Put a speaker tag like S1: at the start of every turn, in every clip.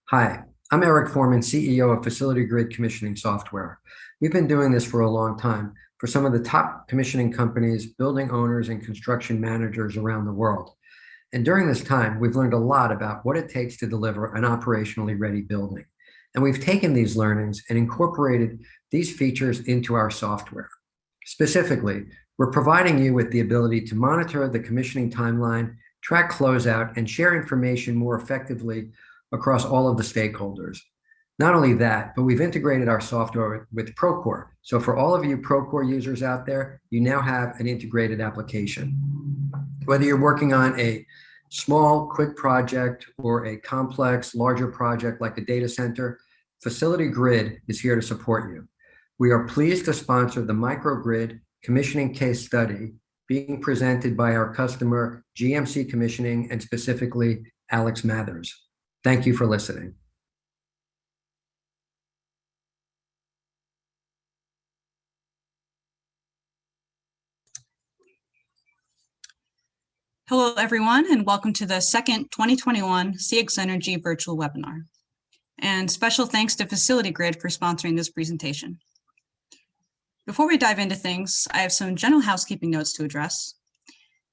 S1: Hi, I'm Eric Foreman, CEO of Facility Grid Commissioning Software. We've been doing this for a long time for some of the top commissioning companies, building owners, and construction managers around the world. And during this time, we've learned a lot about what it takes to deliver an operationally ready building. And we've taken these learnings and incorporated these features into our software. Specifically, we're providing you with the ability to monitor the commissioning timeline, track closeout, and share information more effectively across all of the stakeholders. Not only that, but we've integrated our software with Procore. So for all of you Procore users out there, you now have an integrated application. Whether you're working on a small, quick project or a complex, larger project like a data center, Facility Grid is here to support you. We are pleased to sponsor the Microgrid commissioning case study being presented by our customer, GMC Commissioning, and specifically Alex Mathers. Thank you for listening.
S2: Hello, everyone, and welcome to the second 2021 CxEnergy virtual webinar. And special thanks to Facility Grid for sponsoring this presentation. Before we dive into things, I have some general housekeeping notes to address.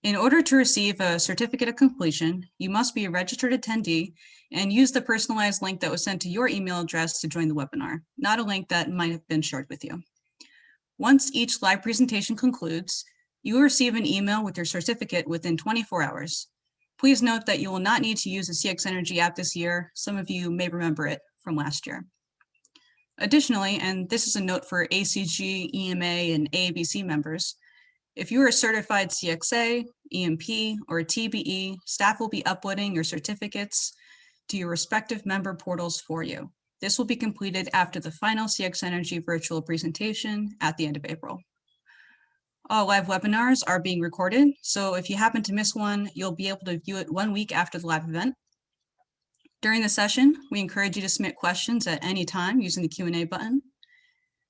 S2: In order to receive a certificate of completion, you must be a registered attendee and use the personalized link that was sent to your email address to join the webinar, not a link that might have been shared with you. Once each live presentation concludes, you will receive an email with your certificate within 24 hours. Please note that you will not need to use the CxEnergy app this year. Some of you may remember it from last year. Additionally, and this is a note for ACG, EMA, and AABC members, if you are a certified CXA, EMP, or TBE, staff will be uploading your certificates to your respective member portals for you. This will be completed after the final CxEnergy virtual presentation at the end of April. All live webinars are being recorded, so if you happen to miss one, you'll be able to view it 1 week after the live event. During the session, we encourage you to submit questions at any time using the Q&A button.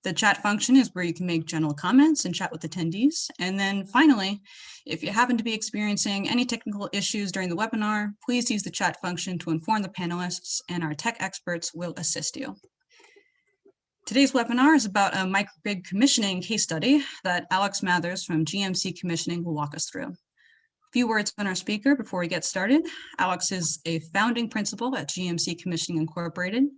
S2: The chat function is where you can make general comments and chat with attendees. And then finally, if you happen to be experiencing any technical issues during the webinar, please use the chat function to inform the panelists, and our tech experts will assist you. Today's webinar is about a microgrid commissioning case study that Alex Mathers from GMC Commissioning will walk us through. A few words on our speaker before we get started. Alex is a founding principal at GMC Commissioning Incorporated.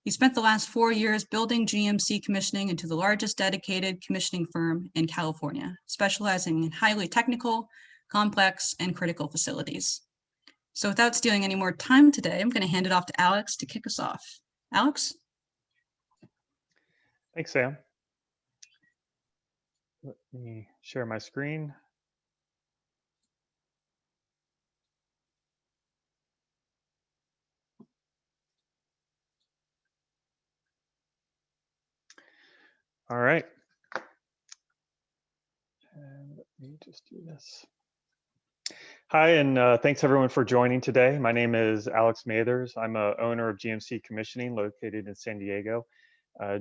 S2: He spent the last 4 years building GMC Commissioning into the largest dedicated commissioning firm in California, specializing in highly technical, complex, and critical facilities. So without stealing any more time today, I'm going to hand it off to Alex to kick us off. Alex?
S3: Thanks, Sam. Let me share my screen. All right. And let me just do this. Hi, and thanks everyone for joining today. My name is Alex Mathers. I'm a owner of GMC Commissioning located in San Diego.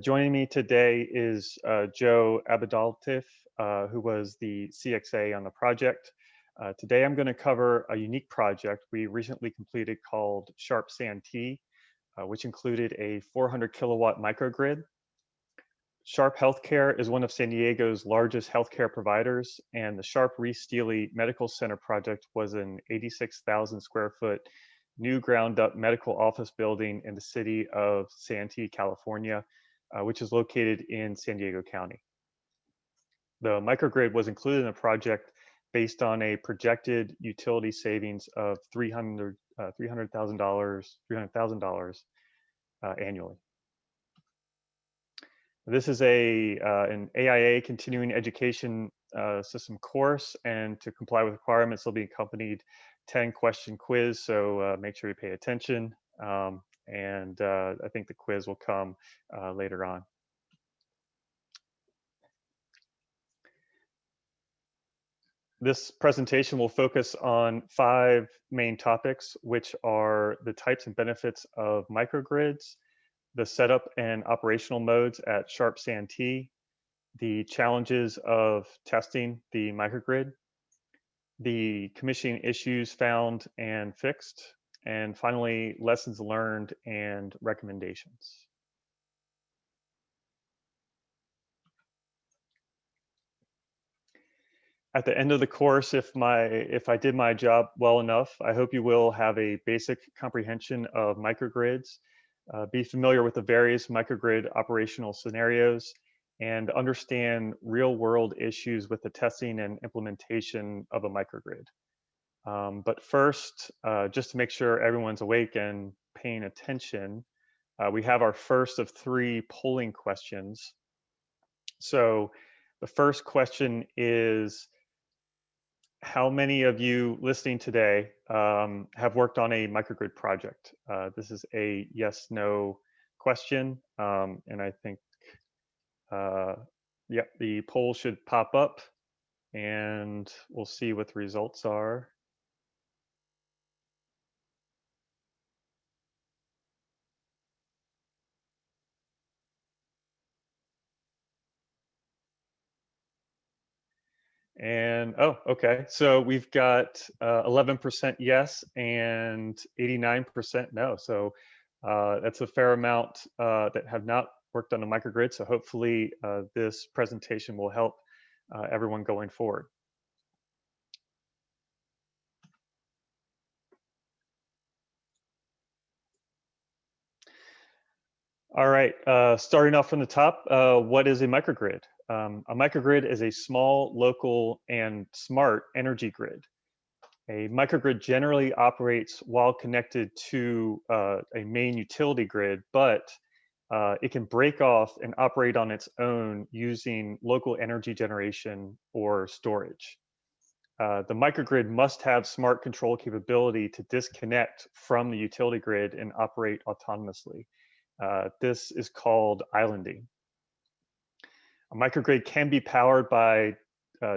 S3: Joining me today is Joe Abadaltif, who was the CXA on the project. Today I'm going to cover a unique project we recently completed called Sharp Santee, which included a 400 kilowatt microgrid. Sharp Healthcare is one of San Diego's largest healthcare providers, and the Sharp Reese Steely Medical Center project was an 86,000 square foot new ground up medical office building in the city of Santee, California, which is located in San Diego County. The microgrid was included in the project based on a projected utility savings of $300,000 annually. This is an AIA continuing education system course, and to comply with requirements, they'll be accompanied 10-question quiz, so make sure you pay attention. And I think the quiz will come later on. This presentation will focus on 5 main topics, which are the types and benefits of microgrids, the setup and operational modes at Sharp Santee, the challenges of testing the microgrid, the commissioning issues found and fixed, and finally, lessons learned and recommendations. At the end of the course, if I did my job well enough, I hope you will have a basic comprehension of microgrids, be familiar with the various microgrid operational scenarios, and understand real-world issues with the testing and implementation of a microgrid. But first, just to make sure everyone's awake and paying attention, we have our first of 3 polling questions. So the first question is, how many of you listening today have worked on a microgrid project? This is a yes/no question, and I think, yeah, the poll should pop up, and we'll see what the results are. And oh, okay. So we've got 11% yes and 89% no. So that's a fair amount that have not worked on a microgrid. So hopefully this presentation will help everyone going forward. All right, starting off from the top, what is a microgrid? A microgrid is a small, local, and smart energy grid. A microgrid generally operates while connected to a main utility grid, but it can break off and operate on its own using local energy generation or storage. The microgrid must have smart control capability to disconnect from the utility grid and operate autonomously. This is called islanding. A microgrid can be powered by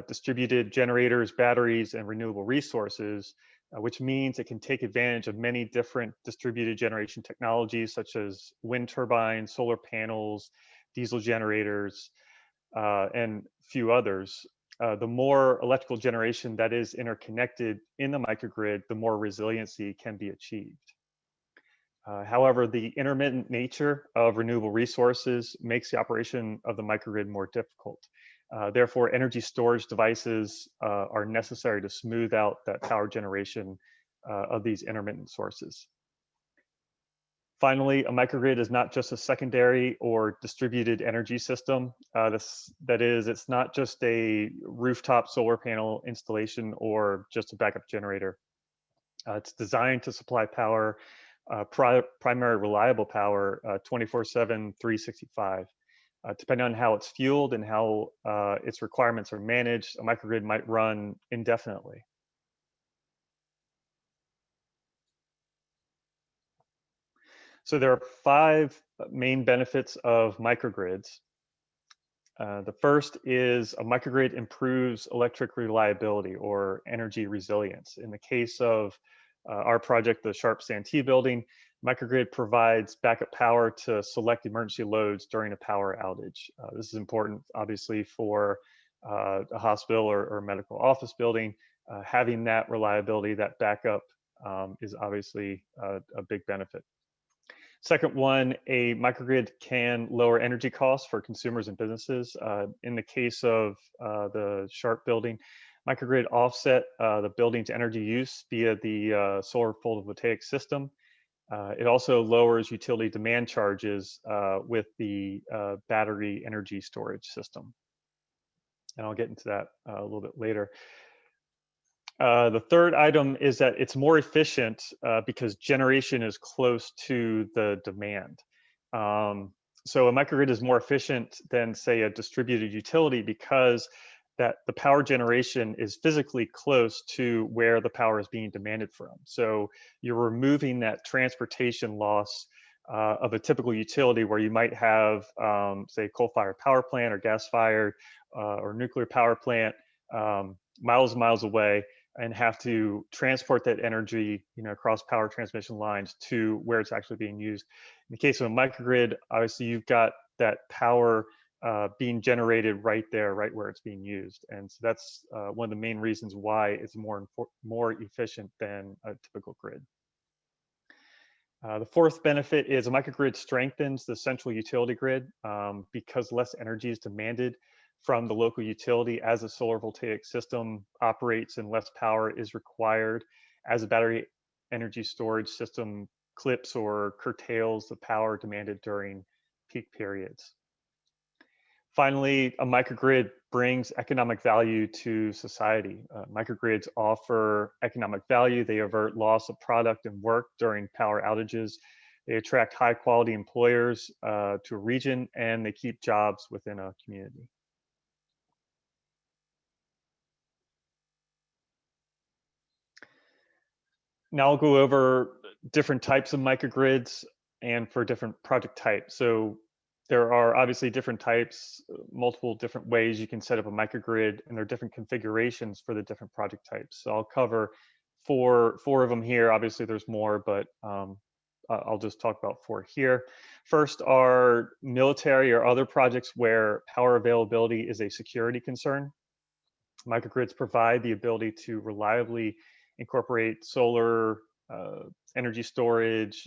S3: distributed generators, batteries, and renewable resources, which means it can take advantage of many different distributed generation technologies such as wind turbines, solar panels, diesel generators, and a few others. The more electrical generation that is interconnected in the microgrid, the more resiliency can be achieved. However, the intermittent nature of renewable resources makes the operation of the microgrid more difficult. Therefore, energy storage devices are necessary to smooth out that power generation of these intermittent sources. Finally, a microgrid is not just a secondary or distributed energy system. That is, it's not just a rooftop solar panel installation or just a backup generator. It's designed to supply power, primary reliable power, 24/7, 365. Depending on how it's fueled and how its requirements are managed, a microgrid might run indefinitely. So there are 5 main benefits of microgrids. The first is a microgrid improves electric reliability or energy resilience. In the case of our project, the Sharp Santee building, microgrid provides backup power to select emergency loads during a power outage. This is important, obviously, for a hospital or medical office building. Having that reliability, that backup, is obviously a big benefit. Second one, a microgrid can lower energy costs for consumers and businesses. In the case of the Sharp building, microgrid offset the building's energy use via the solar photovoltaic system. It also lowers utility demand charges with the battery energy storage system. And I'll get into that a little bit later. The third item is that it's more efficient because generation is close to the demand. So a microgrid is more efficient than, say, a distributed utility because that the power generation is physically close to where the power is being demanded from. So you're removing that transportation loss of a typical utility where you might have, say, coal-fired power plant or gas-fired or nuclear power plant miles and miles away, and have to transport that energy, across power transmission lines to where it's actually being used. In the case of a microgrid, obviously you've got that power being generated right there, right where it's being used, and so that's one of the main reasons why it's more efficient than a typical grid. The fourth benefit is a microgrid strengthens the central utility grid because less energy is demanded from the local utility as a solar voltaic system operates and less power is required as a battery energy storage system clips or curtails the power demanded during peak periods. Finally, a microgrid brings economic value to society. Microgrids offer economic value. They avert loss of product and work during power outages. They attract high quality employers to a region, and they keep jobs within a community. Now I'll go over different types of microgrids and for different project types. So there are obviously different types, multiple different ways you can set up a microgrid, and there are different configurations for the different project types. So I'll cover four of them here. Obviously there's more, but I'll just talk about four here. First are military or other projects where power availability is a security concern. Microgrids provide the ability to reliably incorporate solar energy storage,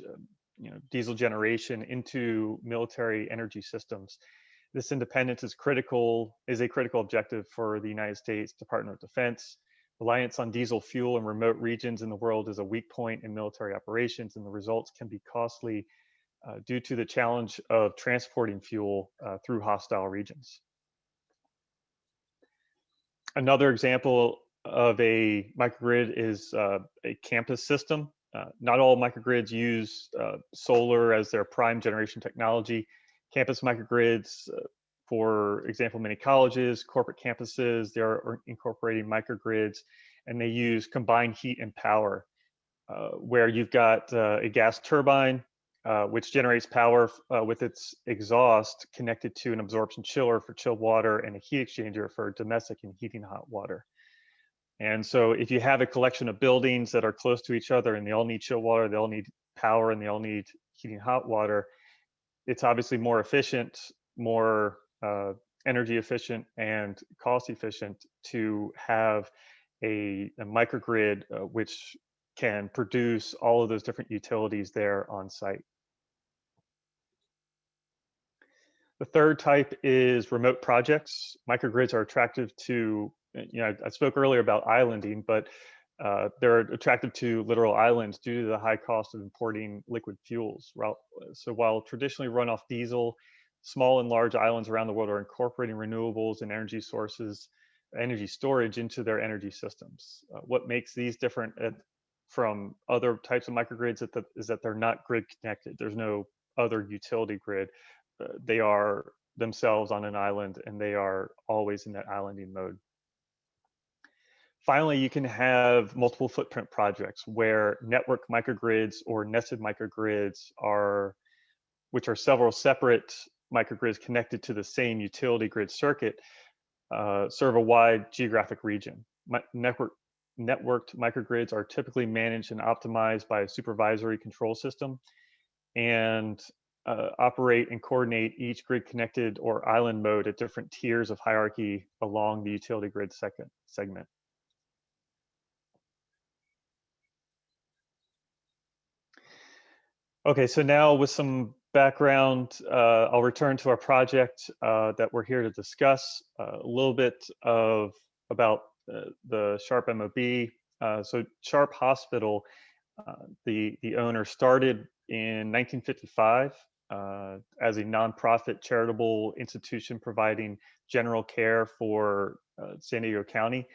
S3: diesel generation into military energy systems. This independence is a critical objective for the United States Department of Defense. Reliance on diesel fuel in remote regions in the world is a weak point in military operations, and the results can be costly due to the challenge of transporting fuel through hostile regions. Another example of a microgrid is a campus system. Not all microgrids use solar as their prime generation technology. Campus microgrids, for example, many colleges, corporate campuses, they're incorporating microgrids, and they use combined heat and power, where you've got a gas turbine, which generates power with its exhaust connected to an absorption chiller for chilled water and a heat exchanger for domestic and heating hot water. And so if you have a collection of buildings that are close to each other and they all need chilled water, they all need power, and they all need heating hot water, it's obviously more efficient, more energy efficient and cost efficient to have a microgrid which can produce all of those different utilities there on site. The third type is remote projects. Microgrids are attractive to, I spoke earlier about islanding, but they're attractive to literal islands due to the high cost of importing liquid fuels. So while traditionally run off diesel, small and large islands around the world are incorporating renewables and energy sources, energy storage into their energy systems. What makes these different from other types of microgrids is that they're not grid connected. There's no other utility grid. They are themselves on an island, and they are always in that islanding mode. Finally, you can have multiple footprint projects where network microgrids or nested microgrids which are several separate microgrids connected to the same utility grid circuit, serve a wide geographic region. Networked microgrids are typically managed and optimized by a supervisory control system, and operate and coordinate each grid connected or island mode at different tiers of hierarchy along the utility grid segment. Okay, so now with some background, I'll return to our project that we're here to discuss. A little bit about the Sharp MOB. So Sharp Hospital, the owner started in 1955 as a nonprofit charitable institution providing general care for San Diego County.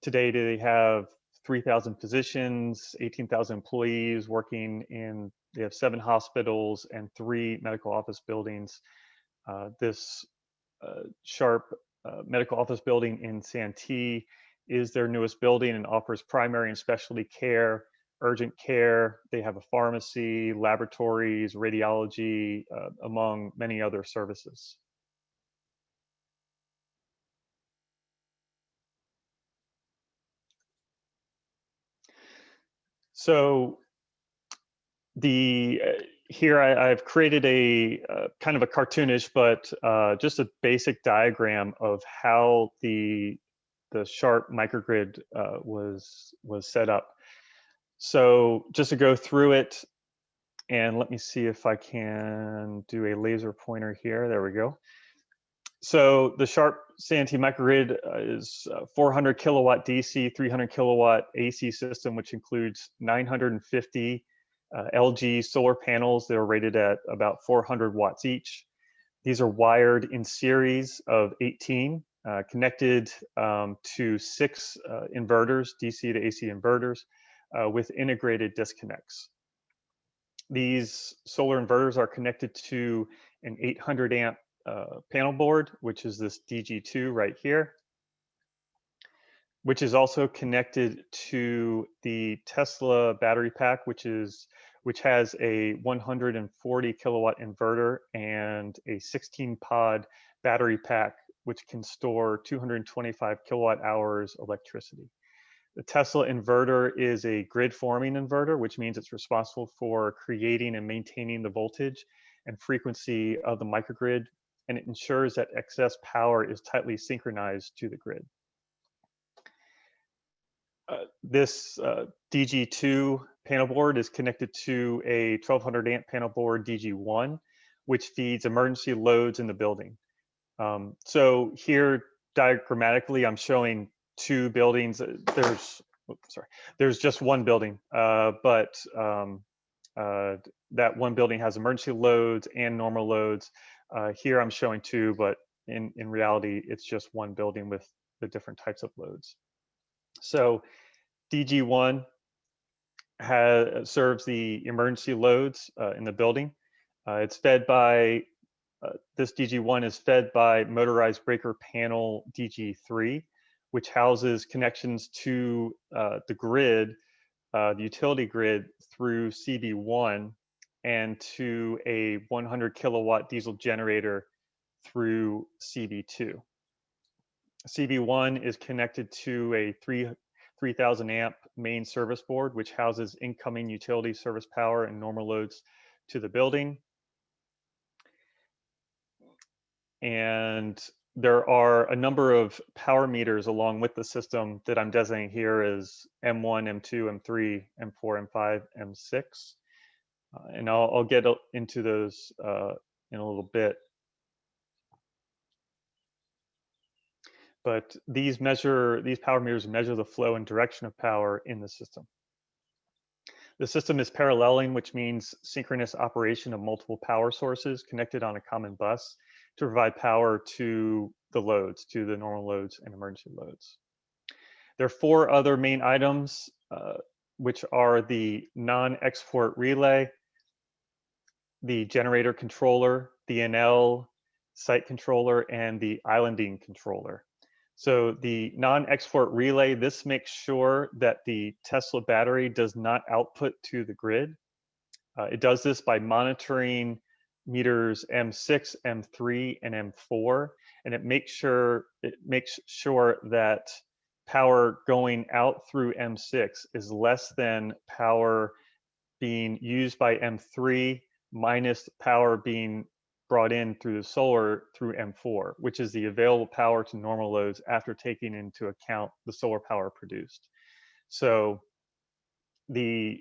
S3: Today they have 3,000 physicians, 18,000 employees working in. They have 7 hospitals and 3 medical office buildings. This Sharp medical office building in Santee is their newest building and offers primary and specialty care, urgent care. They have a pharmacy, laboratories, radiology, among many other services. So here I've created a kind of a cartoonish, but just a basic diagram of how the Sharp microgrid was set up. So just to go through it, And let me see if I can do a laser pointer here. There we go. So the Sharp Santee Microgrid is a 400 kilowatt DC, 300 kilowatt AC system, which includes 950 LG solar panels. They're rated at about 400 watts each. These are wired in series of 18, connected to 6 inverters, DC to AC inverters, with integrated disconnects. These solar inverters are connected to an 800 amp panel board, which is this DG2 right here, which is also connected to the Tesla battery pack, which has a 140 kilowatt inverter and a 16 pod battery pack, which can store 225 kilowatt hours electricity. The Tesla inverter is a grid forming inverter, which means it's responsible for creating and maintaining the voltage and frequency of the microgrid, and it ensures that excess power is tightly synchronized to the grid. This DG2 panel board is connected to a 1200 amp panel board DG1, which feeds emergency loads in the building. So here diagrammatically, I'm showing 2 buildings. There's just one building, but that one building has emergency loads and normal loads. Here I'm showing 2, but in reality, it's just one building with the different types of loads. So DG1 serves the emergency loads in the building. It's fed by this DG1 is fed by Motorized breaker panel DG3, which houses connections to the grid, the utility grid through CB1 and to a 100 kilowatt diesel generator through CB2. CB1 is connected to a 3000 amp main service board, which houses incoming utility service power and normal loads to the building. And there are a number of power meters along with the system that I'm designating here as M1, M2, M3, M4, M5, M6. And I'll get into those in a little bit. But these power meters measure the flow and direction of power in the system. The system is paralleling, which means synchronous operation of multiple power sources connected on a common bus to provide power to the loads, to the normal loads and emergency loads. There are 4 other main items, which are the non-export relay, the generator controller, the NL site controller, and the islanding controller. So the non-export relay, this makes sure that the Tesla battery does not output to the grid. It does this by monitoring meters M6, M3, and M4, and it makes sure that power going out through M6 is less than power being used by M3 minus power being brought in through the solar through M4, which is the available power to normal loads after taking into account the solar power produced. So the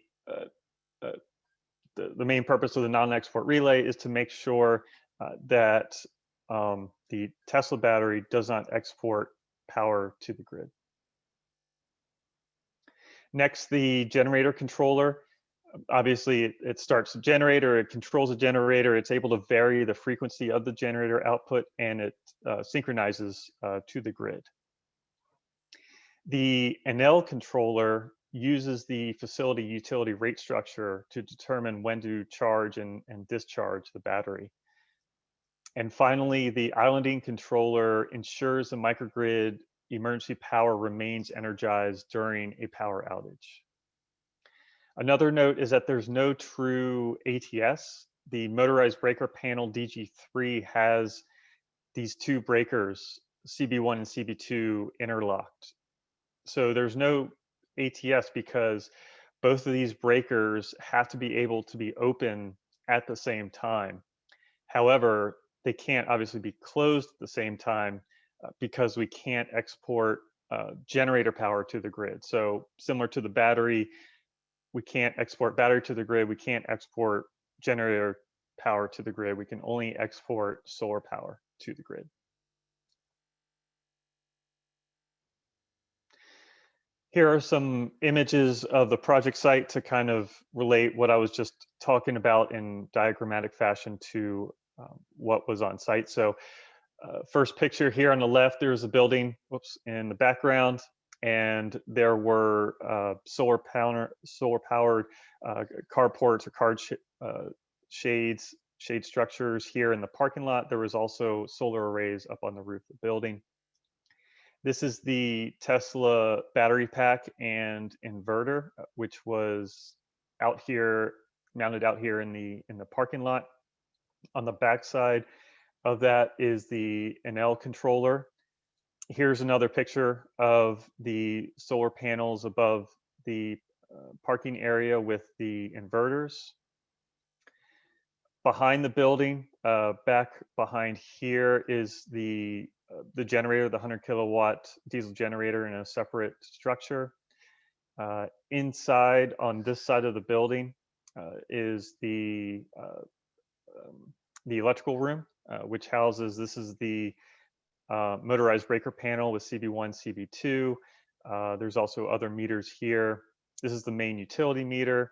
S3: main purpose of the non-export relay is to make sure that the Tesla battery does not export power to the grid. Next, the generator controller. Obviously, it starts the generator, it controls the generator, it's able to vary the frequency of the generator output, and it synchronizes to the grid. The NL controller uses the facility utility rate structure to determine when to charge and discharge the battery. And finally, the islanding controller ensures the microgrid emergency power remains energized during a power outage. Another note is that there's no true ATS. The motorized breaker panel DG3 has these 2 breakers, CB1 and CB2, interlocked. So there's no ATS because both of these breakers have to be able to be open at the same time. However, they can't obviously be closed at the same time because we can't export generator power to the grid. So similar to the battery, we can't export battery to the grid. We can't export generator power to the grid. We can only export solar power to the grid. Here are some images of the project site to kind of relate what I was just talking about in diagrammatic fashion to what was on site. So first picture here on the left, there's a building, whoops, in the background, and there were solar powered carports or shade structures here in the parking lot. There was also solar arrays up on the roof of the building. This is the Tesla battery pack and inverter, which was out here, mounted out here in the parking lot. On the back side of that is the Enel controller. Here's another picture of the solar panels above the parking area with the inverters. Behind the building, back behind here is the generator, the 100 kilowatt diesel generator in a separate structure. Inside on this side of the building is the electrical room, which houses, this is the motorized breaker panel with CB1, CB2. There's also other meters here. This is the main utility meter.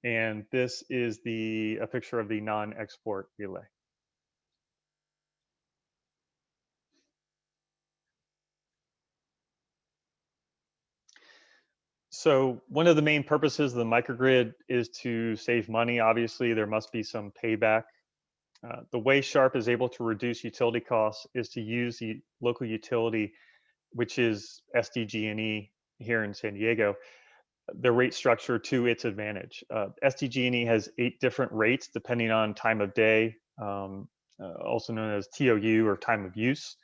S3: And this is a picture of the non-export relay. So one of the main purposes of the microgrid is to save money. Obviously, there must be some payback. The way Sharp is able to reduce utility costs is to use the local utility, which is SDG&E here in San Diego, the rate structure to its advantage. SDG&E has 8 different rates depending on time of day, also known as TOU or time of use.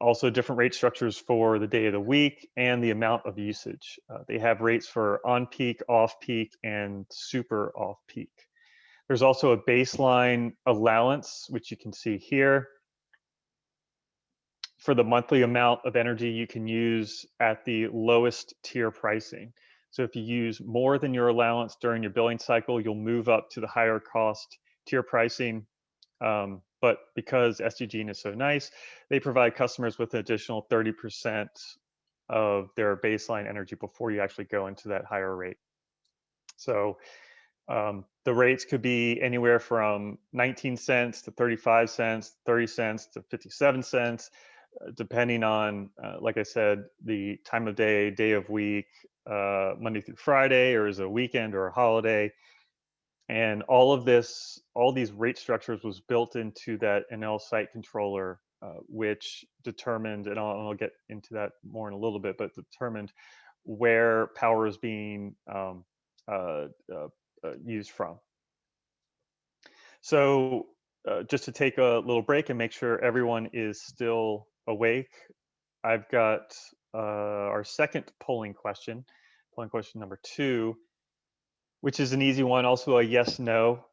S3: Also different rate structures for the day of the week and the amount of usage. They have rates for on-peak, off-peak, and super off-peak. There's also a baseline allowance, which you can see here, for the monthly amount of energy you can use at the lowest tier pricing. So if you use more than your allowance during your billing cycle, you'll move up to the higher cost tier pricing. But because SDG is so nice, they provide customers with an additional 30% of their baseline energy before you actually go into that higher rate. So the rates could be anywhere from 19 cents to 35 cents, 30 cents to 57 cents, depending on, like I said, the time of day, day of week, Monday through Friday, or is it a weekend or a holiday. And all of this, all these rate structures was built into that Enel site controller, which determined, and I'll get into that more in a little bit, but determined where power is being used from. So just to take a little break and make sure everyone is still awake, I've got our second polling question number 2, which is an easy one, also a yes, no.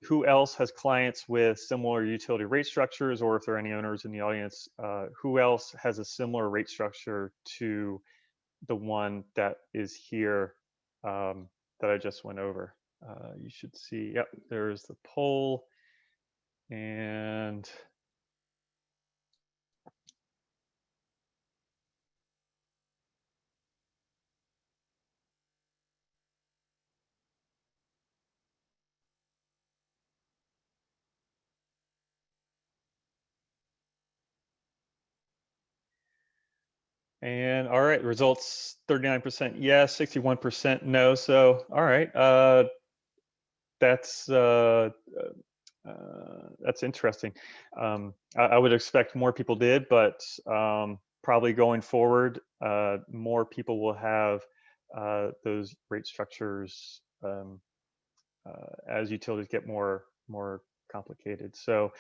S3: Who else has clients with similar utility rate structures, or if there are any owners in the audience, who else has a similar rate structure to the one that is here that I just went over? You should see, yep, there's the poll. And all right, results 39% yes, 61% no. So all right, that's interesting. I would expect more people did, but probably going forward, more people will have those rate structures as utilities get more complicated. So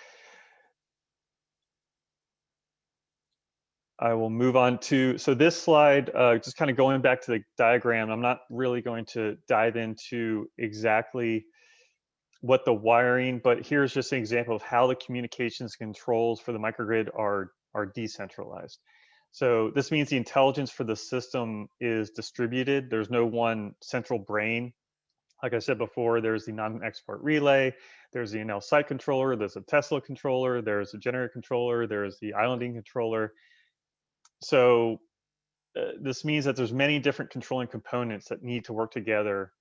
S3: I will move on to, so this slide, just kind of going back to the diagram, I'm not really going to dive into exactly what the wiring, but here's just an example of how the communications controls for the microgrid are decentralized. So this means the intelligence for the system is distributed. There's no one central brain. Like I said before, there's the non-export relay, there's the NL site controller, there's a Tesla controller, there's a generator controller, there's the islanding controller. So this means that there's many different controlling components that need to work together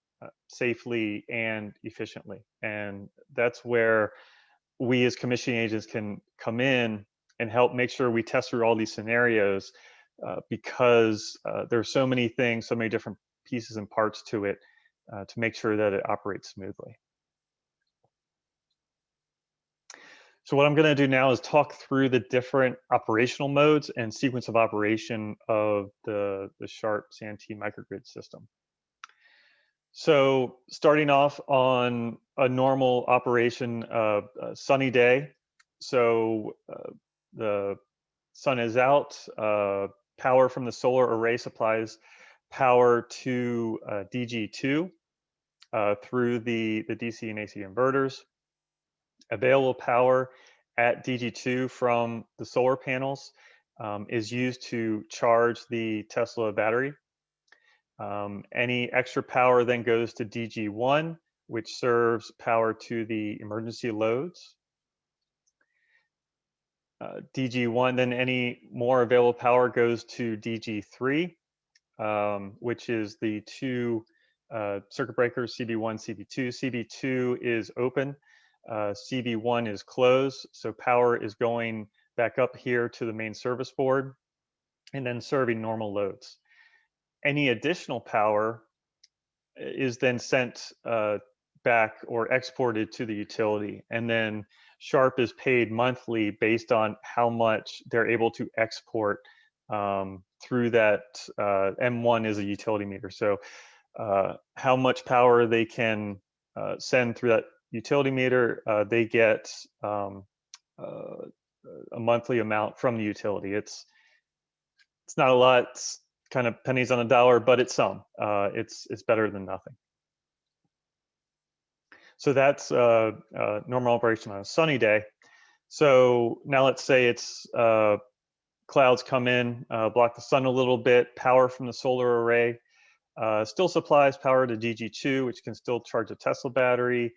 S3: safely and efficiently. And that's where we as commissioning agents can come in and help make sure we test through all these scenarios because there's so many things, so many different pieces and parts to it to make sure that it operates smoothly. So what I'm going to do now is talk through the different operational modes and sequence of operation of the Sharp CNT microgrid system. So starting off on a normal operation, a sunny day. So the sun is out, power from the solar array supplies power to DG2 through the DC and AC inverters. Available power at DG2 from the solar panels is used to charge the Tesla battery. Any extra power then goes to DG1, which serves power to the emergency loads. DG1, then any more available power goes to DG3, which is the two circuit breakers, CB1, CB2. CB2 is open, CB1 is closed, so power is going back up here to the main service board and then serving normal loads. Any additional power is then sent back or exported to the utility, and then Sharp is paid monthly based on how much they're able to export through that. M1 is a utility meter, so how much power they can send through that utility meter, they get a monthly amount from the utility. It's not a lot, it's kind of pennies on a dollar, but it's some. It's better than nothing. So that's normal operation on a sunny day. So now let's say it's clouds come in, block the sun a little bit, power from the solar array still supplies power to DG2, which can still charge a Tesla battery,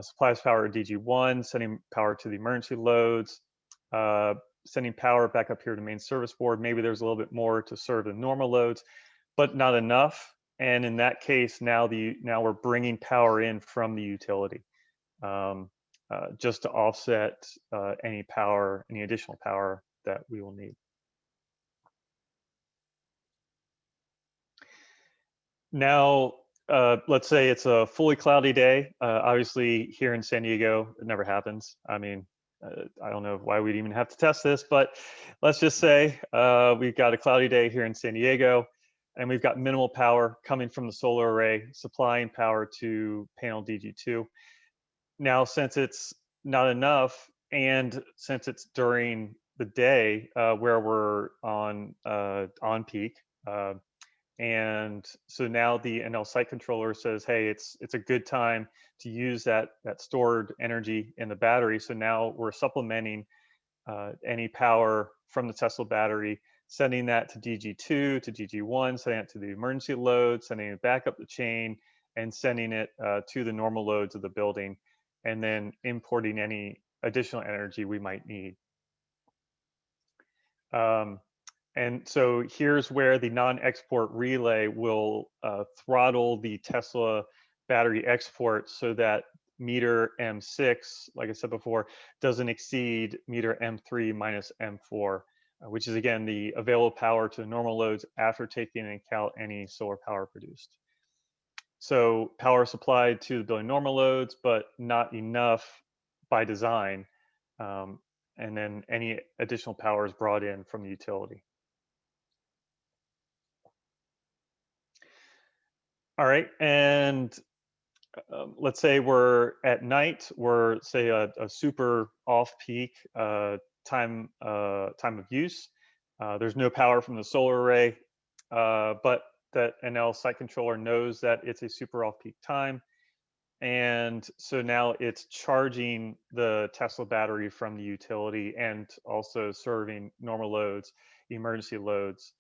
S3: supplies power to DG1, sending power to the emergency loads, sending power back up here to main service board. Maybe there's a little bit more to serve the normal loads, but not enough. And in that case, now we're bringing power in from the utility just to offset any additional power that we will need. Now, let's say it's a fully cloudy day. Obviously, here in San Diego, it never happens. I mean, I don't know why we'd even have to test this, but let's just say we've got a cloudy day here in San Diego, and we've got minimal power coming from the solar array, supplying power to panel DG2. Now, since it's not enough, and since it's during the day where we're on peak, and so now the NL site controller says, hey, it's a good time to use that stored energy in the battery. So now we're supplementing any power from the Tesla battery, sending that to DG2, to DG1, sending it to the emergency load, sending it back up the chain, and sending it to the normal loads of the building, and then importing any additional energy we might need. And so here's where the non-export relay will throttle the Tesla battery export so that meter M6, like I said before, doesn't exceed meter M3 minus M4, which is again the available power to the normal loads after taking into account any solar power produced. So power supplied to the building normal loads, but not enough by design. And then any additional power is brought in from the utility. All right, and let's say we're at night, we're say a super off-peak time of use. There's no power from the solar array, but that NL site controller knows that it's a super off-peak time, And so now it's charging the Tesla battery from the utility and also serving normal loads, emergency loads,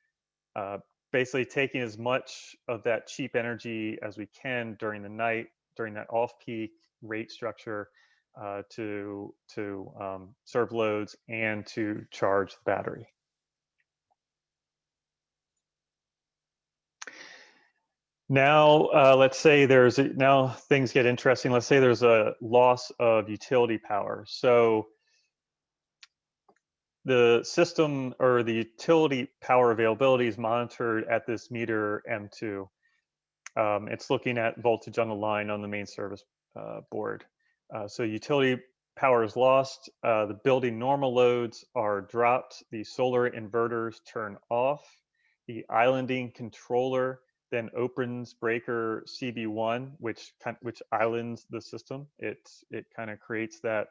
S3: uh, basically taking as much of that cheap energy as we can during the night, during that off-peak rate structure, to serve loads and to charge the battery. Now, let's say now things get interesting. Let's say there's a loss of utility power. So the system or the utility power availability is monitored at this meter M2. It's looking at voltage on the line on the main service board. So utility power is lost. The building normal loads are dropped. The solar inverters turn off. The islanding controller then opens breaker CB1, which islands the system. It kind of creates that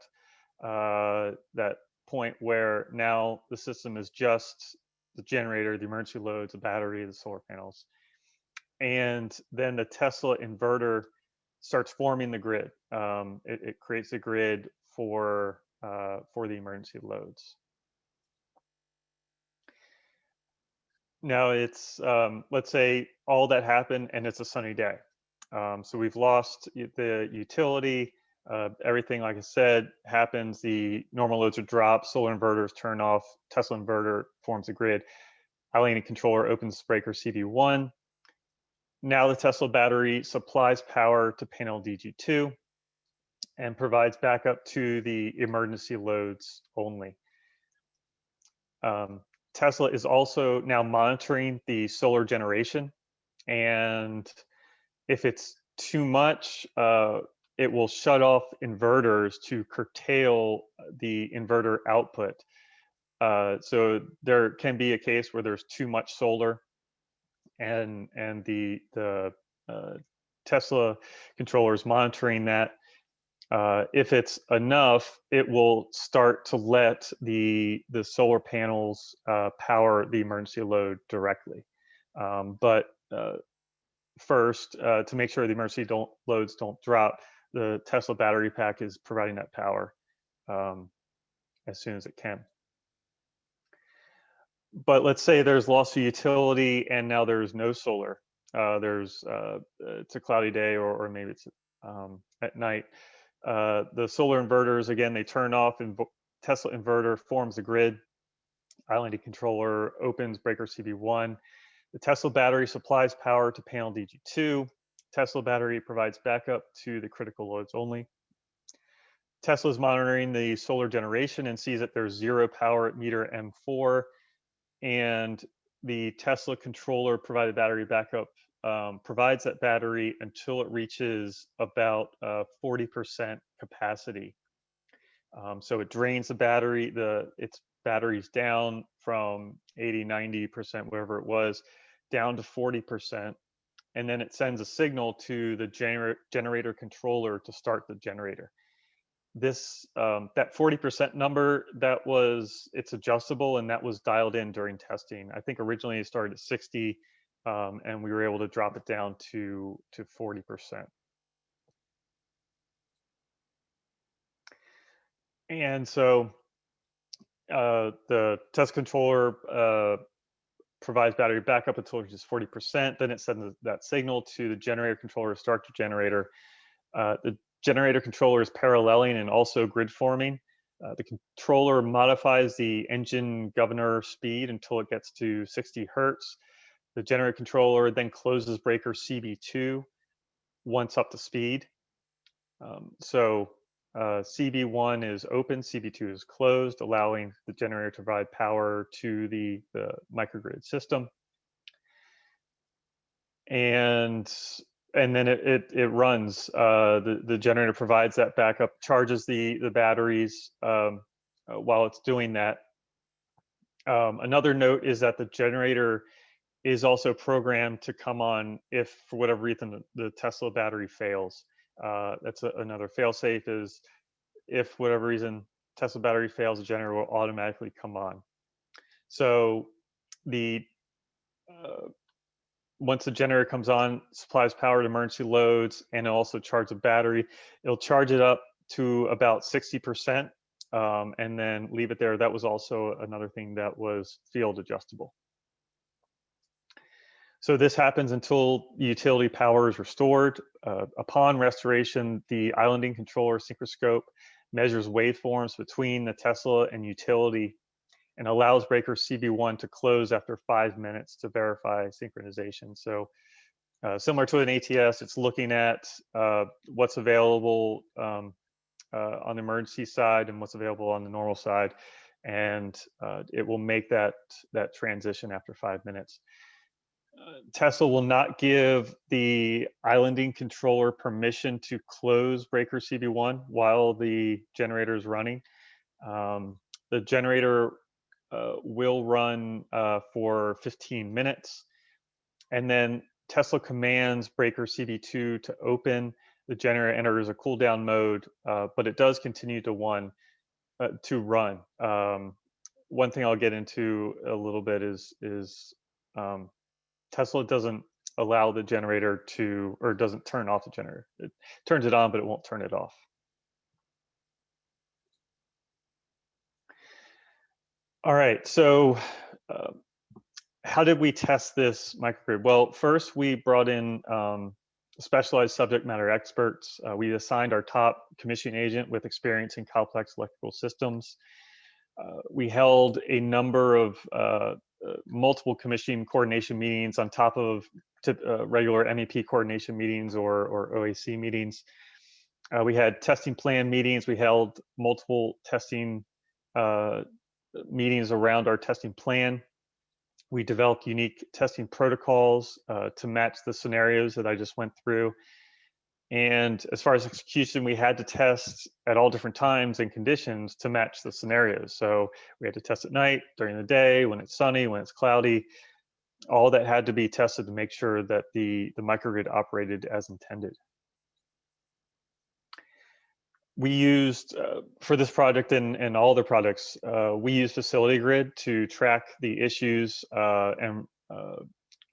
S3: that point where now the system is just the generator, the emergency loads, the battery, the solar panels. And then the Tesla inverter starts forming the grid. It creates a grid for the emergency loads. Now it's, let's say all that happened and it's a sunny day. So we've lost the utility, everything, like I said, happens, the normal loads are dropped, solar inverters turn off, Tesla inverter forms a grid, islanding controller opens breaker CB1. Now the Tesla battery supplies power to panel DG2 and provides backup to the emergency loads only. Tesla is also now monitoring the solar generation, and if it's too much, it will shut off inverters to curtail the inverter output. So there can be a case where there's too much solar, and the Tesla controller is monitoring that. If it's enough, it will start to let the solar panels power the emergency load directly. But first, to make sure the emergency loads don't drop, the Tesla battery pack is providing that power as soon as it can. But let's say there's loss of utility and now there's no solar. It's a cloudy day, or maybe it's at night. The solar inverters, again, they turn off, and Tesla inverter forms a grid. Islanding controller opens breaker CB1. The Tesla battery supplies power to panel DG2. Tesla battery provides backup to the critical loads only. Tesla is monitoring the solar generation and sees that there's zero power at meter M4, and the Tesla controller provided battery backup provides that battery until it reaches about 40% capacity. So it drains the battery, its battery's down from 80, 90%, whatever it was, down to 40%. And then it sends a signal to the generator controller to start the generator. This that 40% number, it's adjustable, and that was dialed in during testing. I think originally it started at 60, and we were able to drop it down to 40%. And so the test controller provides battery backup until it reaches 40%. Then it sends that signal to the generator controller to start the generator. The generator controller is paralleling and also grid forming. The controller modifies the engine governor speed until it gets to 60 Hertz. The generator controller then closes breaker CB2 once up to speed. So CB1 is open, CB2 is closed, allowing the generator to provide power to the microgrid system. And then it runs. The generator provides that backup, charges the batteries while it's doing that. Another note is that the generator is also programmed to come on if, for whatever reason, the Tesla battery fails. That's another fail-safe, is if, for whatever reason, Tesla battery fails, the generator will automatically come on. So the once the generator comes on, supplies power to emergency loads, and it also charges a battery. It'll charge it up to about 60%, and then leave it there. That was also another thing that was field adjustable. So this happens until utility power is restored. Upon restoration, the islanding controller synchronoscope measures waveforms between the Tesla and utility and allows breaker CB1 to close after 5 minutes to verify synchronization. So similar to an ATS, it's looking at what's available on the emergency side and what's available on the normal side, and it will make that transition after 5 minutes. Tesla will not give the islanding controller permission to close breaker CB1 while the generator is running. The generator will run for 15 minutes, and then Tesla commands breaker CB2 to open. The generator enters a cool down mode, but it does continue to run. One thing I'll get into a little bit is Tesla doesn't allow the generator to, or doesn't turn off the generator. It turns it on, but it won't turn it off. All right, so how did we test this microgrid? Well, first we brought in specialized subject matter experts. We assigned our top commissioning agent with experience in complex electrical systems. We held a number of multiple commissioning coordination meetings on top of regular MEP coordination meetings or OAC meetings. We had testing plan meetings. We held multiple testing meetings around our testing plan. We developed unique testing protocols to match the scenarios that I just went through. And as far as execution, we had to test at all different times and conditions to match the scenarios. So we had to test at night, during the day, when it's sunny, when it's cloudy. All that had to be tested to make sure that the microgrid operated as intended. We used, for this project and all other projects, we used FacilityGrid to track the issues and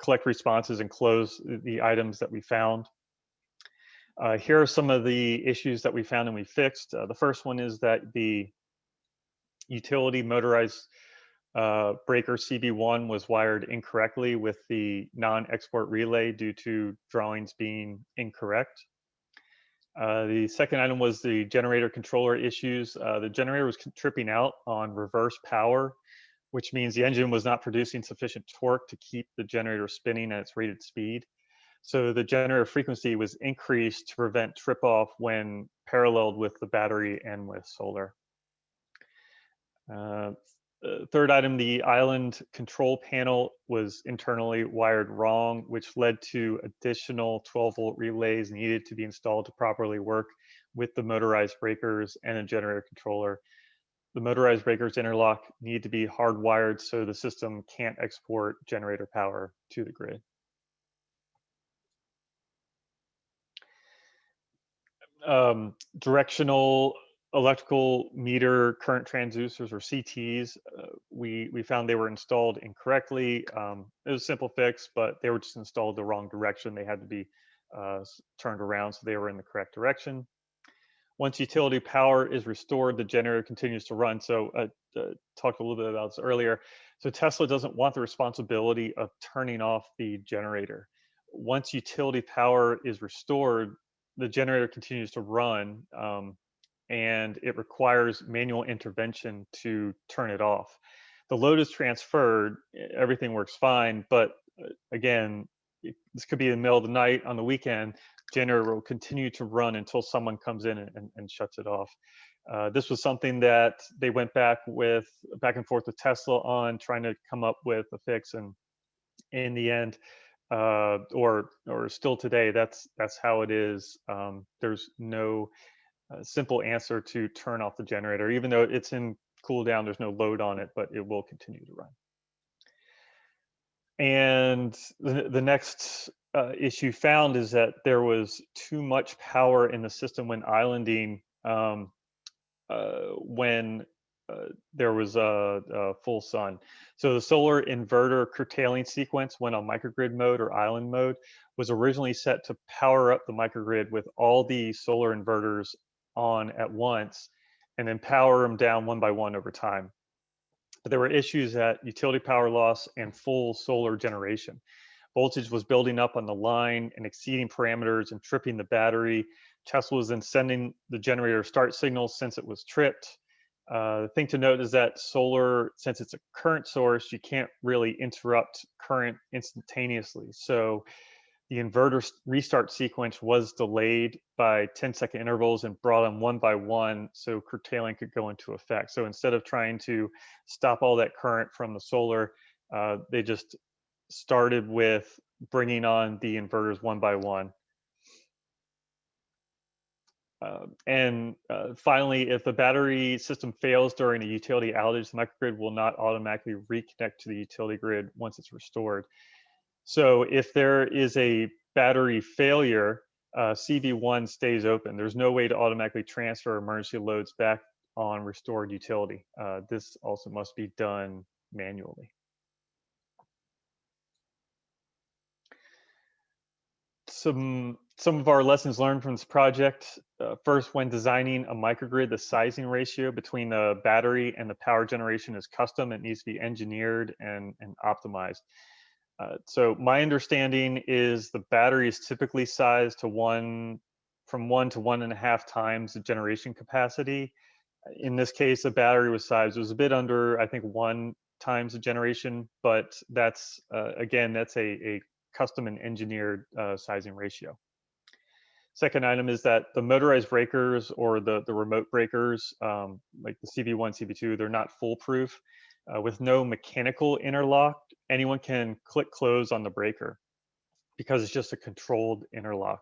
S3: collect responses and close the items that we found. Here are some of the issues that we found and we fixed. The first one is that the utility motorized breaker CB1 was wired incorrectly with the non-export relay due to drawings being incorrect. The second item was the generator controller issues. The generator was tripping out on reverse power, which means the engine was not producing sufficient torque to keep the generator spinning at its rated speed. So the generator frequency was increased to prevent trip off when paralleled with the battery and with solar. Third item, the island control panel was internally wired wrong, which led to additional 12-volt relays needed to be installed to properly work with the motorized breakers and a generator controller. The motorized breakers interlock need to be hardwired so the system can't export generator power to the grid. Directional electrical meter current transducers, or CTs, we found they were installed incorrectly. It was a simple fix, but they were just installed the wrong direction. They had to be turned around so they were in the correct direction. Once utility power is restored, the generator continues to run. So talked a little bit about this earlier. So Tesla doesn't want the responsibility of turning off the generator. Once utility power is restored, the generator continues to run, and it requires manual intervention to turn it off. The load is transferred, everything works fine, but again, this could be in the middle of the night on the weekend, generator will continue to run until someone comes in and shuts it off. This was something that they went back and forth with Tesla on, trying to come up with a fix, and in the end, or still today, that's how it is. There's no simple answer to turn off the generator. Even though it's in cool down, there's no load on it, but it will continue to run. And the next issue found is that there was too much power in the system when islanding, when there was a full sun. So the solar inverter curtailing sequence when on microgrid mode or island mode was originally set to power up the microgrid with all the solar inverters on at once and then power them down one by one over time. But there were issues at utility power loss and full solar generation. Voltage was building up on the line and exceeding parameters and tripping the battery. Tesla was then sending the generator start signals since it was tripped. The thing to note is that solar, since it's a current source, you can't really interrupt current instantaneously. So the inverter restart sequence was delayed by 10-second intervals and brought on one by one so curtailing could go into effect. So instead of trying to stop all that current from the solar, they just started with bringing on the inverters one by one. Finally, if the battery system fails during a utility outage, the microgrid will not automatically reconnect to the utility grid once it's restored. So if there is a battery failure, CV1 stays open. There's no way to automatically transfer emergency loads back on restored utility. This also must be done manually. Some of our lessons learned from this project. First, when designing a microgrid, the sizing ratio between the battery and the power generation is custom. It needs to be engineered and optimized. So my understanding is the battery is typically sized to from 1 to 1.5 times the generation capacity. In this case, the battery was sized, it was a bit under, I think, 1 times the generation, but that's, again, that's a custom and engineered sizing ratio. Second item is that the motorized breakers or the remote breakers, like the CV1, CV2, they're not foolproof. With no mechanical interlock, anyone can click close on the breaker because it's just a controlled interlock.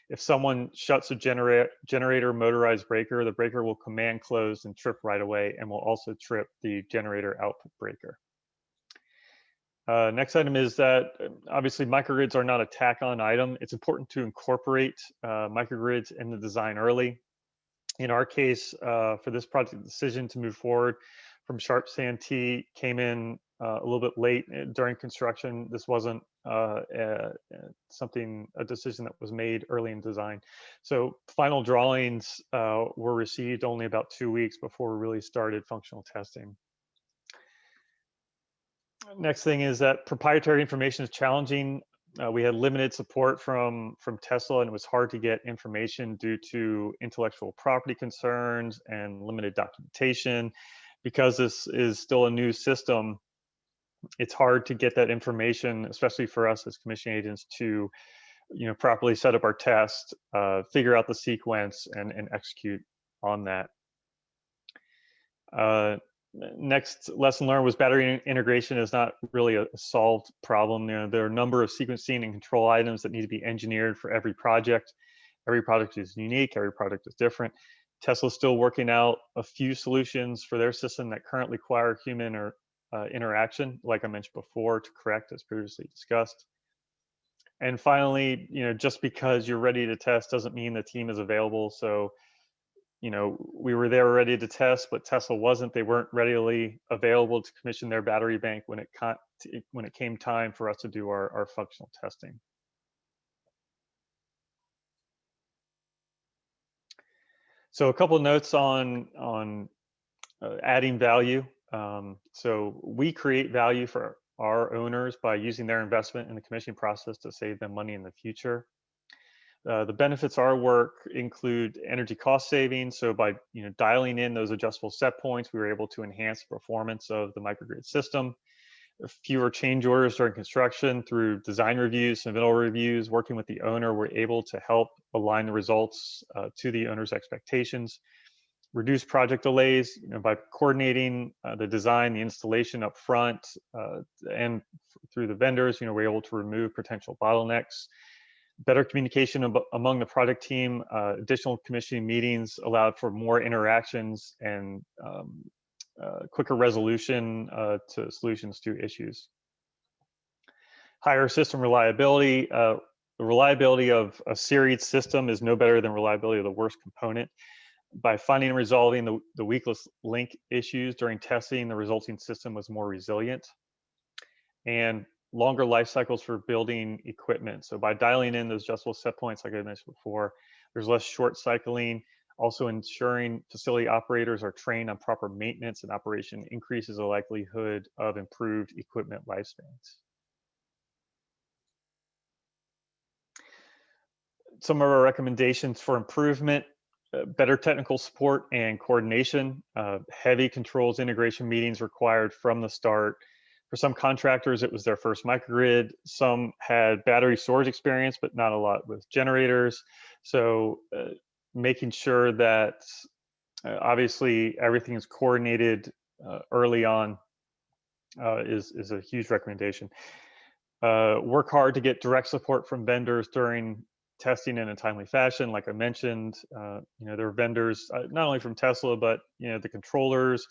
S3: If someone shuts a generator motorized breaker, the breaker will command close and trip right away and will also trip the generator output breaker. Next item is that obviously microgrids are not a tack-on item. It's important to incorporate microgrids in the design early. In our case, for this project, the decision to move forward from Sharp Santee came in a little bit late during construction. This wasn't a decision that was made early in design. So final drawings were received only about 2 weeks before we really started functional testing. Next thing is that proprietary information is challenging. We had limited support from Tesla, and it was hard to get information due to intellectual property concerns and limited documentation. Because this is still a new system, it's hard to get that information, especially for us as commission agents, to properly set up our test, figure out the sequence, and execute on that. Next lesson learned was battery integration is not really a solved problem. There are a number of sequencing and control items that need to be engineered for every project. Every project is unique, every project is different. Tesla's still working out a few solutions for their system that currently require human or interaction, like I mentioned before, to correct as previously discussed. And finally, just because you're ready to test doesn't mean the team is available. So we were there ready to test, but Tesla wasn't. They weren't readily available to commission their battery bank when it came time for us to do our functional testing. So a couple of notes on adding value. So we create value for our owners by using their investment in the commissioning process to save them money in the future. The benefits of our work include energy cost savings. So by dialing in those adjustable set points, we were able to enhance the performance of the microgrid system. Fewer change orders during construction through design reviews, submittal reviews, working with the owner, we're able to help align the results to the owner's expectations. Reduce project delays by coordinating the design, the installation up front, and through the vendors, we're able to remove potential bottlenecks. Better communication among the project team, additional commissioning meetings allowed for more interactions and quicker resolution to solutions to issues. Higher system reliability. The reliability of a series system is no better than reliability of the worst component. By finding and resolving the weakest link issues during testing, the resulting system was more resilient. And longer life cycles for building equipment. So by dialing in those adjustable set points, like I mentioned before, there's less short cycling. Also ensuring facility operators are trained on proper maintenance and operation increases the likelihood of improved equipment lifespans. Some of our recommendations for improvement: better technical support and coordination, heavy controls integration meetings required from the start. For some contractors, it was their first microgrid. Some had battery storage experience, but not a lot with generators. So making sure that obviously everything is coordinated early on is a huge recommendation. Work hard to get direct support from vendors during testing in a timely fashion. Like I mentioned, there are vendors not only from Tesla, but the controllers,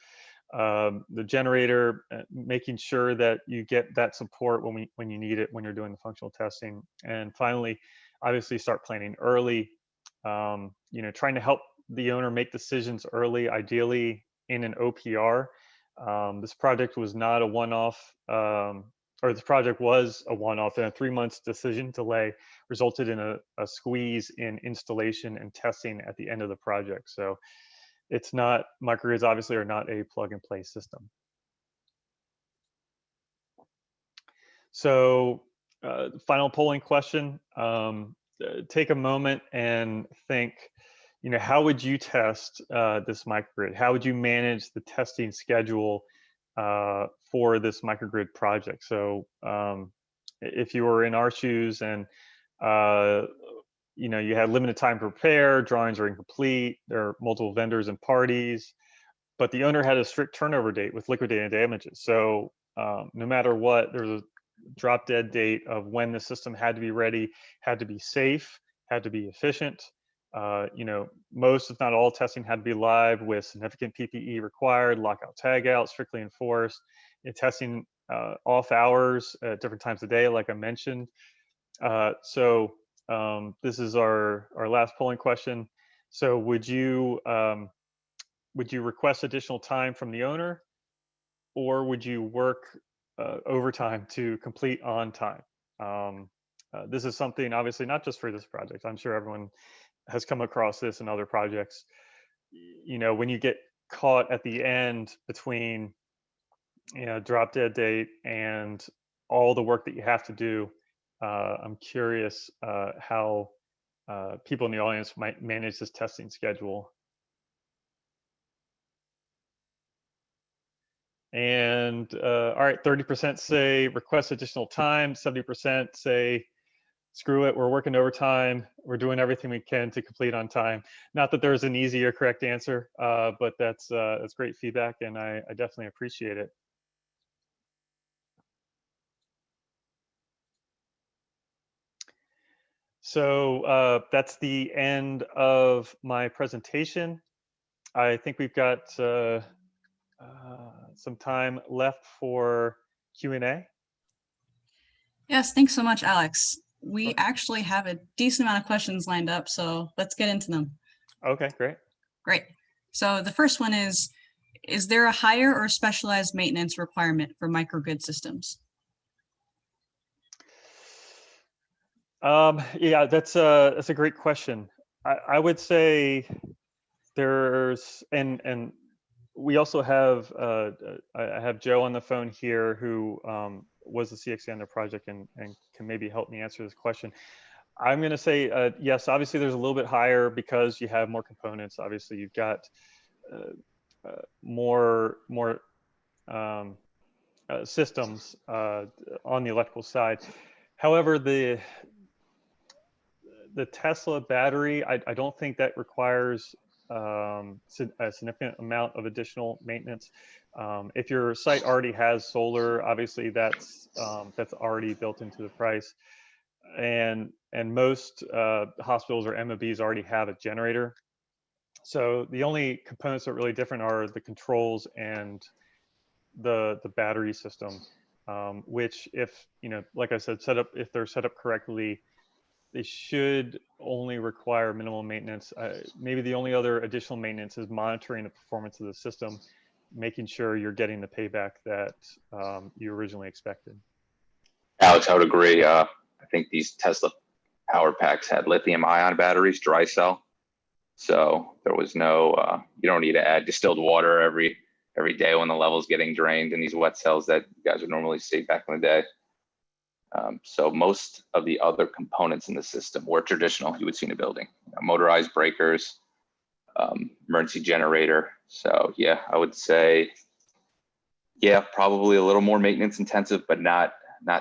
S3: the generator, making sure that you get that support when you need it when you're doing the functional testing. And finally, obviously start planning early. Trying to help the owner make decisions early, ideally in an OPR. This project was not a one-off. Or this project was a one-off, and a 3 months decision delay resulted in a squeeze in installation and testing at the end of the project. So it's not, microgrids obviously are not a plug-and-play system. So final polling question, take a moment and think, how would you test this microgrid? How would you manage the testing schedule for this microgrid project? So if you were in our shoes and you had limited time to prepare, drawings are incomplete, there are multiple vendors and parties, but the owner had a strict turnover date with liquidated damages. So no matter what, there's a drop dead date of when the system had to be ready, had to be safe, had to be efficient. Most, if not all, testing had to be live with significant PPE required, lockout, tagout, strictly enforced. Testing off hours at different times of day, like I mentioned. This is our last polling question. So would you request additional time from the owner, or would you work overtime to complete on time? This is something obviously not just for this project. I'm sure everyone has come across this in other projects. When you get caught at the end between drop dead date and all the work that you have to do, I'm curious how people in the audience might manage this testing schedule. And all right, 30% say request additional time, 70% say screw it, we're working overtime, we're doing everything we can to complete on time. Not that there's an easy or correct answer, but that's great feedback, and I definitely appreciate it. So that's the end of my presentation. I think we've got some time left for Q&A.
S2: Yes, thanks so much, Alex. We actually have a decent amount of questions lined up, so let's get into them.
S3: Okay, great.
S2: Great. So the first one is there a higher or specialized maintenance requirement for microgrid systems?
S3: Yeah, that's a great question. I would say there's, and we also have, I have Joe on the phone here who was the CxEnergy project and can maybe help me answer this question. I'm going to say, yes, obviously there's a little bit higher because you have more components. Obviously you've got more systems on the electrical side. However, the Tesla battery, I don't think that requires a significant amount of additional maintenance. If your site already has solar, obviously that's already built into the price, and most hospitals or MOBs already have a generator. So the only components that are really different are the controls and the battery system, which, if like I said, if they're set up correctly, they should only require minimal maintenance. Maybe the only other additional maintenance is monitoring the performance of the system, making sure you're getting the payback that you originally expected.
S4: Alex, I would agree. I think these Tesla power packs had lithium ion batteries, dry cell. So there was no, you don't need to add distilled water every day when the level's getting drained in these wet cells that you guys would normally see back in the day. So most of the other components in the system were traditional you would see in a building, motorized breakers, emergency generator. So yeah, I would say, yeah, probably a little more maintenance intensive, but not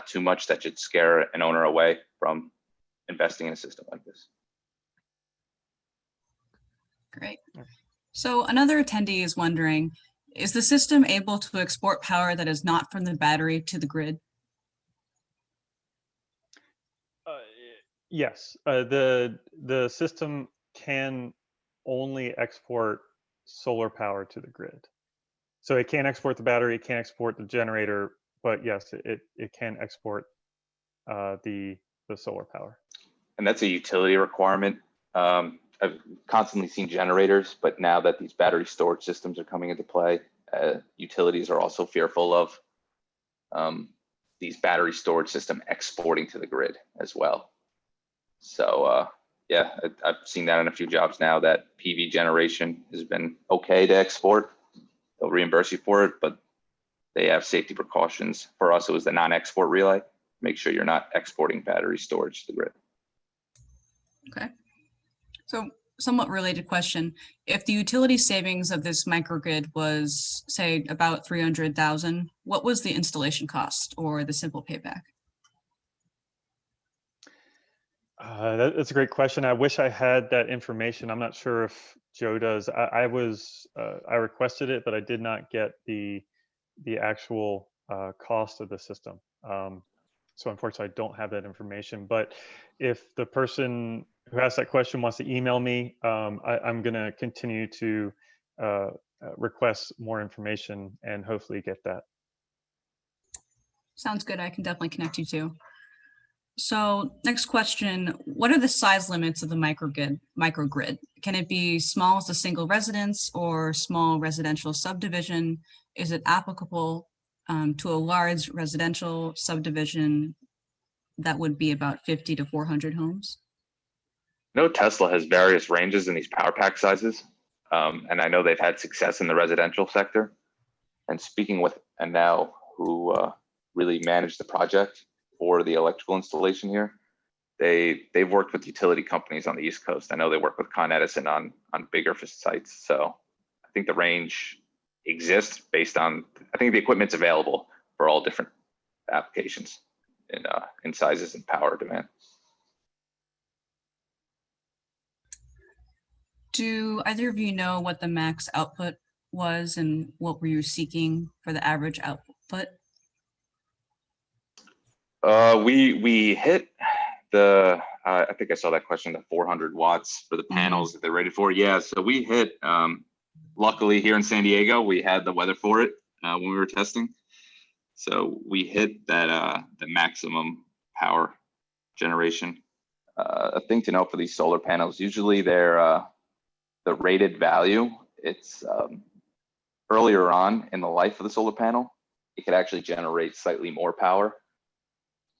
S4: too much that should scare an owner away from investing in a system like this.
S2: Great. So another attendee is wondering, is the system able to export power that is not from the battery to the grid?
S3: Yes, the system can only export solar power to the grid. So it can't export the battery, it can't export the generator, but yes, it can export the solar power.
S4: And that's a utility requirement. I've constantly seen generators, but now that these battery storage systems are coming into play, utilities are also fearful of these battery storage system exporting to the grid as well. So yeah, I've seen that in a few jobs now that PV generation has been okay to export. They'll reimburse you for it, but they have safety precautions. For us, it was the non-export relay. Make sure you're not exporting battery storage to the grid.
S2: Okay. So somewhat related question. If the utility savings of this microgrid was, say, about 300,000, what was the installation cost or the simple payback?
S3: That's a great question. I wish I had that information. I'm not sure if Joe does. I requested it, but I did not get the actual cost of the system. So unfortunately, I don't have that information. But if the person who asked that question wants to email me, I'm going to continue to request more information and hopefully get that.
S2: Sounds good. I can definitely connect you to. So next question, what are the size limits of the microgrid? Can it be small as a single residence or small residential subdivision? Is it applicable to a large residential subdivision that would be about 50 to 400 homes?
S4: I know Tesla has various ranges in these power pack sizes, and I know they've had success in the residential sector. And speaking with Anel, who really managed the project for the electrical installation here, they've worked with utility companies on the East Coast. I know they work with Con Edison on bigger sites. So I think the range exists based on, I think the equipment's available for all different applications in sizes and power demand.
S2: Do either of you know what the max output was and what were you seeking for the average output?
S4: We hit the, I think I saw that question, the 400 watts for the panels that they're rated for. Yeah, so we hit, luckily here in San Diego, we had the weather for it when we were testing. So we hit that the maximum power generation. A thing to know for these solar panels, usually they're the rated value, it's earlier on in the life of the solar panel, it could actually generate slightly more power.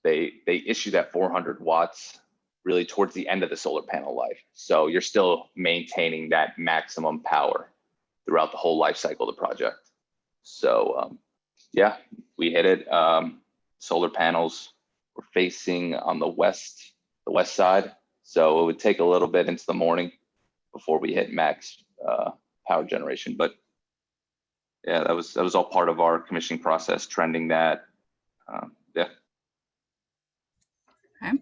S4: They issue that 400 watts really towards the end of the solar panel life. So you're still maintaining that maximum power throughout the whole life cycle of the project. So yeah, we hit it. Solar panels were facing on the west side. So it would take a little bit into the morning before we hit max power generation. But yeah, that was all part of our commissioning process, trending that. Yeah.
S2: Okay.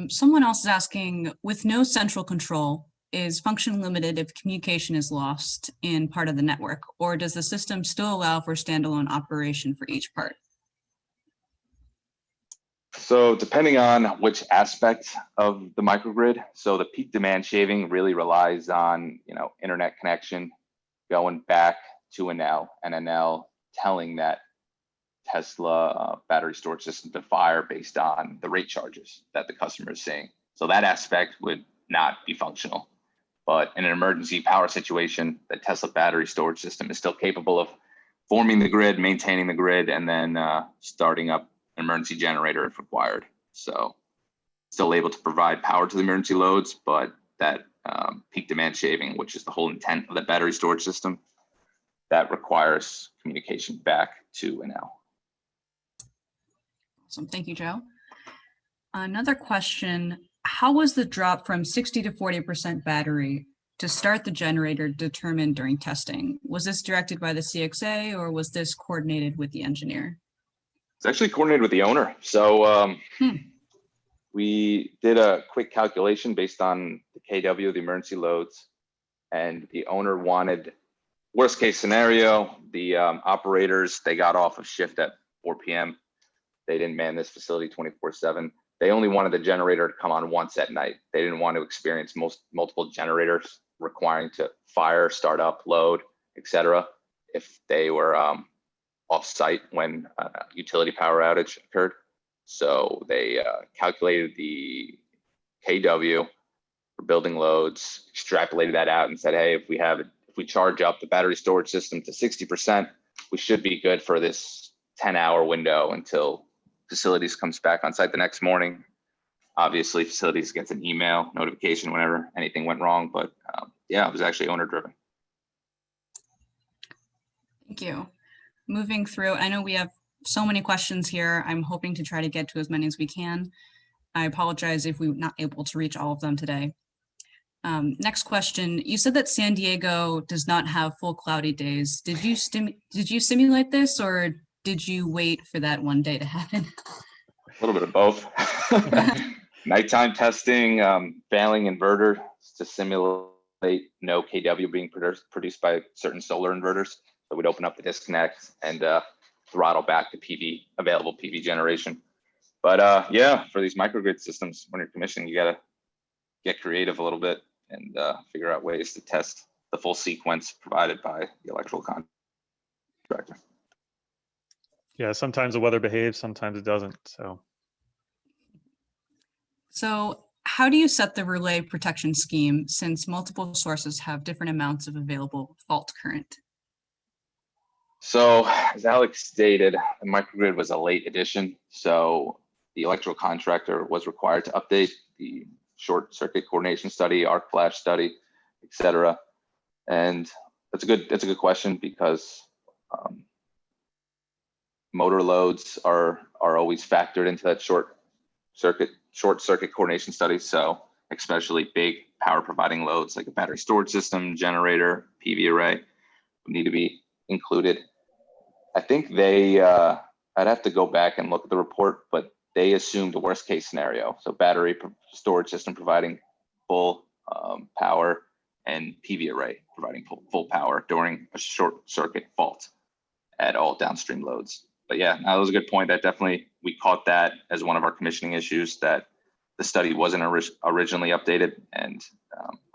S2: Someone else is asking, with no central control, is function limited if communication is lost in part of the network, or does the system still allow for standalone operation for each part?
S4: So depending on which aspect of the microgrid, so the peak demand shaving really relies on, internet connection going back to Enel and Enel telling that Tesla battery storage system to fire based on the rate charges that the customer is seeing. So that aspect would not be functional. But in an emergency power situation, the Tesla battery storage system is still capable of forming the grid, maintaining the grid, and then starting up an emergency generator if required. So still able to provide power to the emergency loads, but that peak demand shaving, which is the whole intent of the battery storage system, that requires communication back to Enel.
S2: Awesome. Thank you, Joe. Another question, how was the drop from 60 to 40% battery to start the generator determined during testing? Was this directed by the CXA or was this coordinated with the engineer?
S4: It's actually coordinated with the owner. So we did a quick calculation based on the KW, the emergency loads, and the owner wanted, worst case scenario, the operators, they got off of shift at 4 p.m. They didn't man this facility 24/7. They only wanted the generator to come on once at night. They didn't want to experience multiple generators requiring to fire, start up, load, etc. if they were off-site when utility power outage occurred. So they calculated the KW for building loads, extrapolated that out, and said, hey, if we charge up the battery storage system to 60%, we should be good for this 10-hour window until facilities comes back on site the next morning. Obviously, facilities gets an email notification whenever anything went wrong, but yeah, it was actually owner driven.
S2: Thank you. Moving through, I know we have so many questions here. I'm hoping to try to get to as many as we can. I apologize if we're not able to reach all of them today. Next question, you said that San Diego does not have full cloudy days. Did you simulate this or did you wait for that one day to happen?
S4: A little bit of both. Nighttime testing, failing inverter to simulate no KW being produced by certain solar inverters. So we'd open up the disconnect and throttle back the available PV generation. But yeah, for these microgrid systems, when you're commissioning, you gotta get creative a little bit and figure out ways to test the full sequence provided by the electrical contractor.
S3: Yeah, sometimes the weather behaves, sometimes it doesn't.
S2: So how do you set the relay protection scheme since multiple sources have different amounts of available fault current?
S4: So as Alex stated, the microgrid was a late addition. So the electrical contractor was required to update the short circuit coordination study, arc flash study, etc. And that's a good question because motor loads are always factored into that short circuit coordination study. So especially big power providing loads like a battery storage system, generator, PV array need to be included. I think I'd have to go back and look at the report, but they assumed the worst case scenario. So battery storage system providing full power and PV array providing full power during a short circuit fault at all downstream loads. But yeah, that was a good point. That definitely, we caught that as one of our commissioning issues, that the study wasn't originally updated and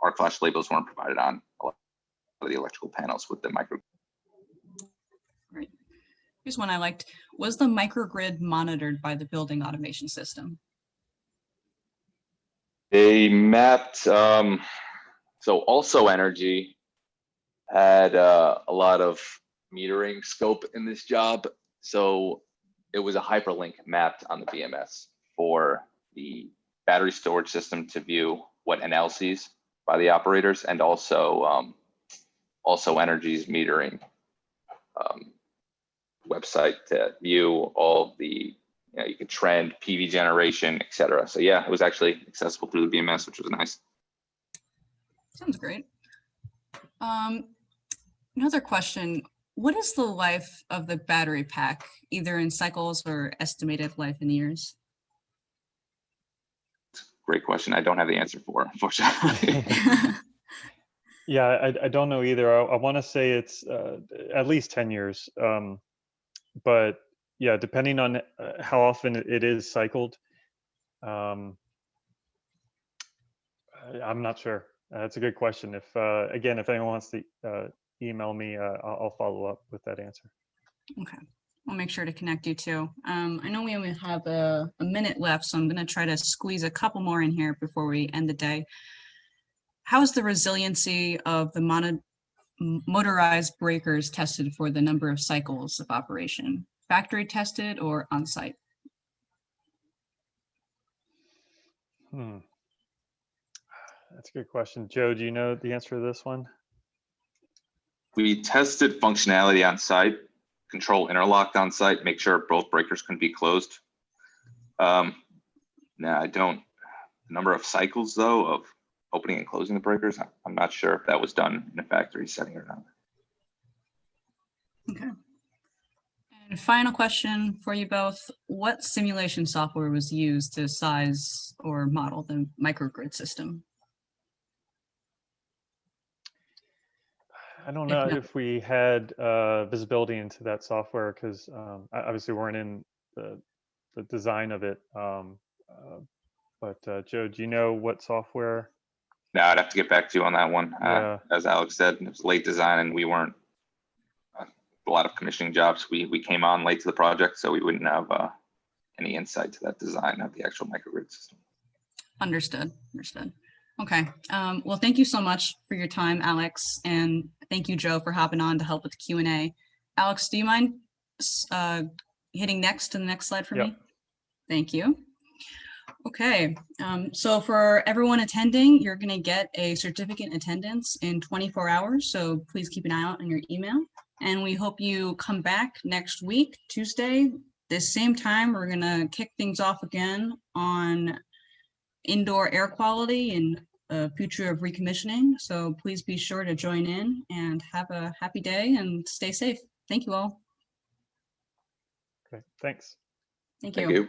S4: arc flash labels weren't provided on a lot of the electrical panels with the micro.
S2: Right. Here's one I liked. Was the microgrid monitored by the building automation system?
S4: They mapped, so CxEnergy had a lot of metering scope in this job. So it was a hyperlink mapped on the BMS for the battery storage system to view what Enel sees by the operators, and also CxEnergy's metering website to view all the, you could trend PV generation, etc. So yeah, it was actually accessible through the BMS, which was nice.
S2: Sounds great. Another question, what is the life of the battery pack, either in cycles or estimated life in years?
S3: Great question. I don't have the answer for, unfortunately. Yeah, I don't know either. I want to say it's at least 10 years. But yeah, depending on how often it is cycled, I'm not sure. That's a good question. If again, if anyone wants to email me, I'll follow up with that answer.
S2: Okay. I'll make sure to connect you too. I know we only have a minute left, so I'm going to try to squeeze a couple more in here before we end the day. How is the resiliency of the motorized breakers tested for the number of cycles of operation? Factory tested or on-site?
S3: That's a good question. Joe, do you know the answer to this one?
S4: We tested functionality on site, control interlocked on site, make sure both breakers can be closed. No, I don't. The number of cycles though of opening and closing the breakers, I'm not sure if that was done in a factory setting or not.
S2: Okay. And final question for you both. What simulation software was used to size or model the microgrid system?
S3: I don't know if we had visibility into that software because obviously weren't in the design of it. But Joe, do you know what software?
S4: No, I'd have to get back to you on that one.
S3: Yeah.
S4: As Alex said, it was late design and we weren't a lot of commissioning jobs. We came on late to the project, so we wouldn't have any insight to that design of the actual microgrid system.
S2: Understood. Okay. Well, thank you so much for your time, Alex, and thank you, Joe, for hopping on to help with the Q&A. Alex, do you mind hitting next to the next slide for me? Thank you. Okay, so for everyone attending, you're going to get a certificate attendance in 24 hours, so please keep an eye out on your email. And we hope you come back next week, Tuesday, this same time. We're going to kick things off again on indoor air quality and future of recommissioning. So please be sure to join in and have a happy day and stay safe. Thank you all.
S3: Okay, thanks.
S2: Thank
S4: Thank
S2: you.
S4: you.